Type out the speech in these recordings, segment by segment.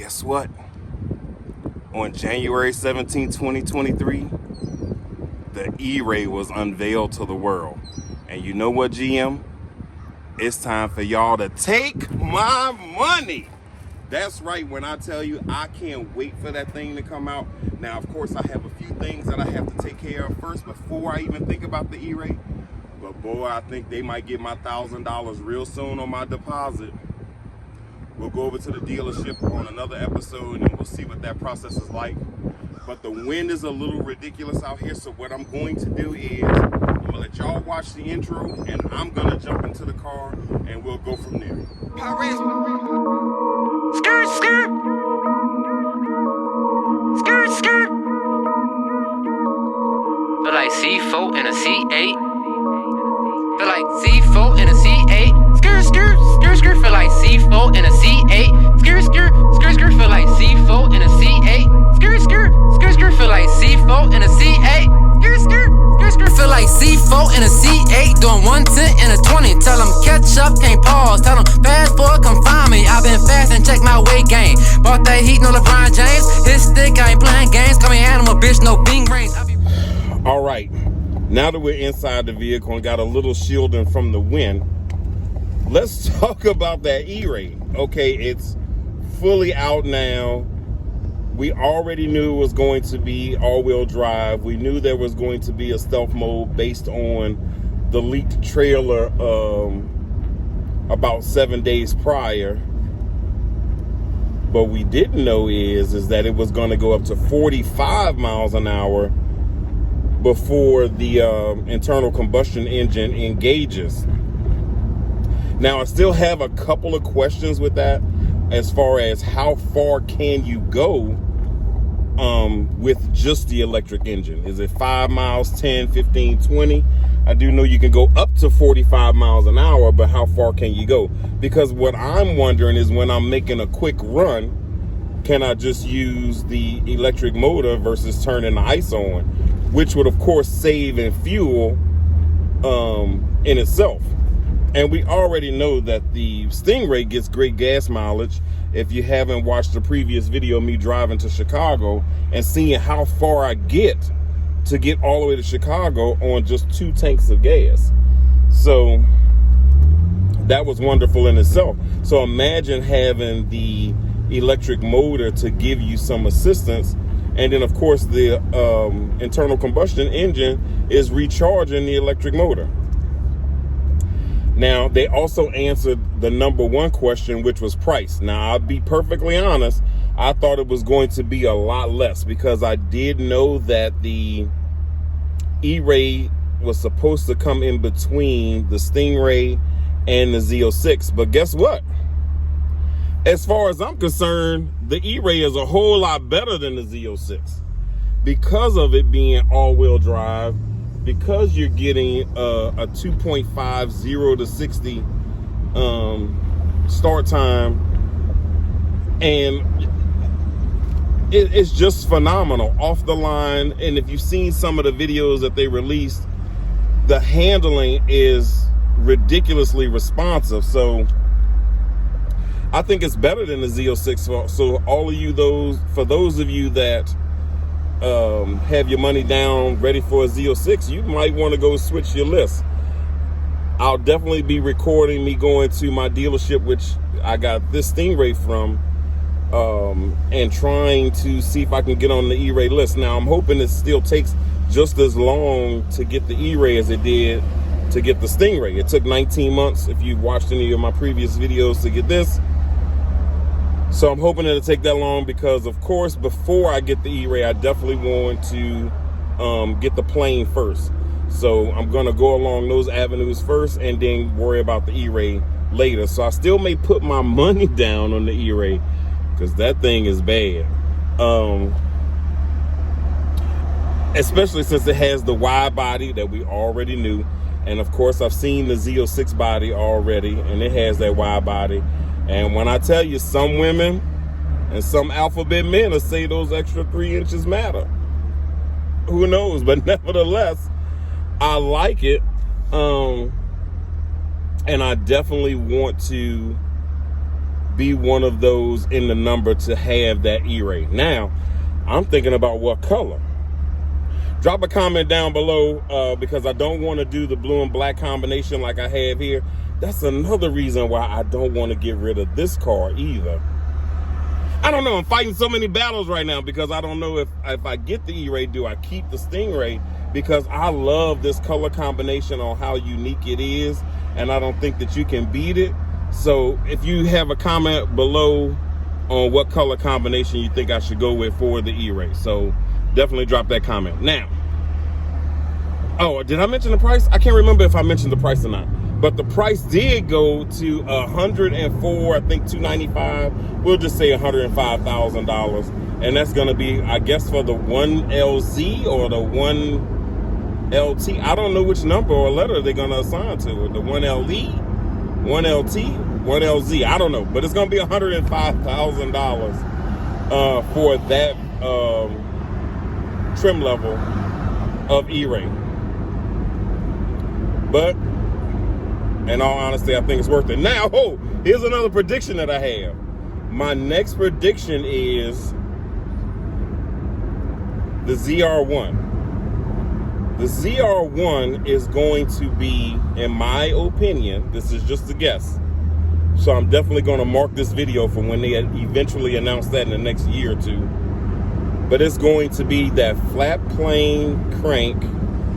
guess what? On January 17, 2023, the E-Ray was unveiled to the world. And you know what, GM? It's time for y'all to take my money. That's right, when I tell you I can't wait for that thing to come out. Now, of course, I have a few things that I have to take care of first before I even think about the E-Ray. But boy, I think they might get my $1,000 real soon on my deposit. We'll go over to the dealership on another episode and we'll see what that process is like. But the wind is a little ridiculous out here, so what I'm going to do is I'm gonna let y'all watch the intro and I'm gonna jump into the car and we'll go from there. Skirt, skirt. Skirt, skirt. Feel like C4 in a C8. Feel like C4 in a C8. Skirt, skirt, skirt, skirt. Feel like C4 in a C8. Skirt, skirt, skirt, skirt. Feel like C4 in a C8. Skirt, skirt, skirt, skirt. Feel like C4 in a C8. Skirt, skirt, skirt, skirt. Feel like C4 in a C8. Doing 110 and a 20. Tell them catch up, can't pause. Tell them fast forward, come find me. I've been fast and check my weight gain. Bought that heat, no LeBron James. His stick, I ain't playing games. Call me animal, bitch, no bing brains. All right, now that we're inside the vehicle and got a little shielding from the wind, let's talk about that E-Ray. Okay, it's fully out now. We already knew it was going to be all-wheel drive. We knew there was going to be a stealth mode based on the leaked trailer about 7 days prior. But we didn't know is that it was going to go up to 45 miles an hour before the internal combustion engine engages. Now, I still have a couple of questions with that as far as how far can you go with just the electric engine. Is it 5 miles, 10, 15, 20? I do know you can go up to 45 miles an hour, but how far can you go? Because what I'm wondering is when I'm making a quick run, can I just use the electric motor versus turning the ice on, which would of course save in fuel in itself. And we already know that the Stingray gets great gas mileage. If you haven't watched the previous video, me driving to Chicago and seeing how far I get to get all the way to Chicago on just 2 tanks of gas. So that was wonderful in itself. So imagine having the electric motor to give you some assistance. And then of course the internal combustion engine is recharging the electric motor. Now, they also answered the number one question, which was price. Now, I'll be perfectly honest, I thought it was going to be a lot less because I did know that the E-Ray was supposed to come in between the Stingray and the Z06. But guess what? As far as I'm concerned, the E-Ray is a whole lot better than the Z06 because of it being all-wheel drive. Because you're getting a 2.5 0 to 60 start time, and it's just phenomenal off the line. And if you've seen some of the videos that they released, the handling is ridiculously responsive. So I think it's better than the Z06. So all of you, for those of you that have your money down ready for a Z06, you might want to go switch your list. I'll definitely be recording me going to my dealership, which I got this Stingray from, and trying to see if I can get on the E-Ray list. Now, I'm hoping it still takes just as long to get the E-Ray as it did to get the Stingray. It took 19 months, if you've watched any of my previous videos, to get this. So I'm hoping it'll take that long because, of course, before I get the E-Ray, I definitely want to get the plane first. So I'm going to go along those avenues first and then worry about the E-Ray later. So I still may put my money down on the E-Ray because that thing is bad. Especially since it has the wide body that we already knew. And, of course, I've seen the Z06 body already, and it has that wide body. And when I tell you, some women and some alphabet men will say those extra 3 inches matter. Who knows? But nevertheless, I like it. And I definitely want to be one of those in the number to have that E-Ray. Now, I'm thinking about what color. Drop a comment down below because I don't want to do the blue and black combination like I have here. That's another reason why I don't want to get rid of this car either. I don't know. I'm fighting so many battles right now because I don't know if I get the E-Ray, do I keep the Stingray? Because I love this color combination on how unique it is, and I don't think that you can beat it. So if you have a comment below on what color combination you think I should go with for the E-Ray, so definitely drop that comment. Now, oh, did I mention the price? I can't remember if I mentioned the price or not. But the price did go to $104, I think $295. We'll just say $105,000, and that's going to be, I guess, for the 1LZ or the 1LT. I don't know which number or letter they're going to assign to it. The 1LE, 1LT, 1LZ. I don't know, but it's going to be $105,000 for that trim level of E-Ray. But in all honesty, I think it's worth it. Now, here's another prediction that I have. My next prediction is the ZR1. The ZR1 is going to be, in my opinion, this is just a guess, so I'm definitely going to mark this video for when they eventually announce that in the next year or two. But it's going to be that flat plane crank,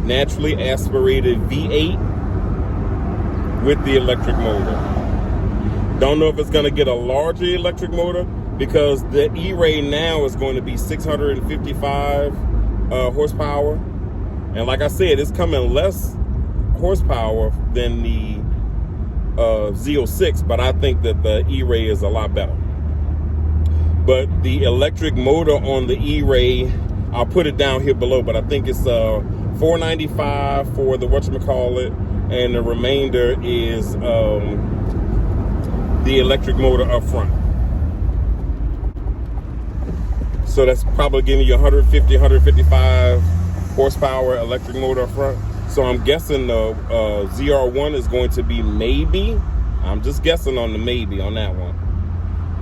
naturally aspirated V8 with the electric motor. Don't know if it's going to get a larger electric motor because the E-Ray now is going to be 655 horsepower. And like I said, it's coming less horsepower than the Z06, but I think that the E-Ray is a lot better. But the electric motor on the E-Ray, I'll put it down here below, but I think it's $495 for the whatchamacallit, and the remainder is the electric motor up front. So that's probably giving you 150, 155 horsepower electric motor up front. So I'm guessing the ZR1 is going to be maybe, I'm just guessing on the maybe on that one,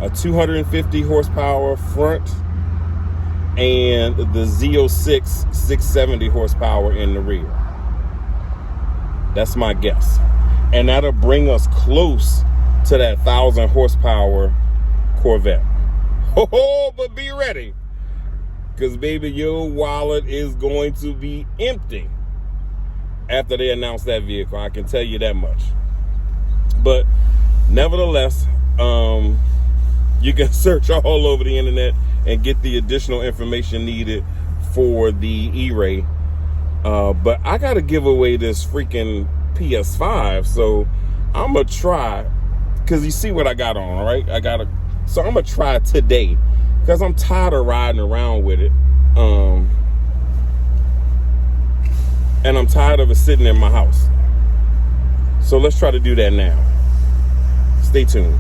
a 250 horsepower front, and the Z06 670 horsepower in the rear. That's my guess. And that'll bring us close to that 1,000 horsepower Corvette. But be ready, because baby, your wallet is going to be empty after they announce that vehicle. I can tell you that much. But nevertheless, you can search all over the internet and get the additional information needed for the E-Ray. But I got to give away this freaking PS5, so I'm going to try, because you see what I got on, right? So I'm going to try today, because I'm tired of riding around with it. And I'm tired of it sitting in my house. So let's try to do that now. Stay tuned.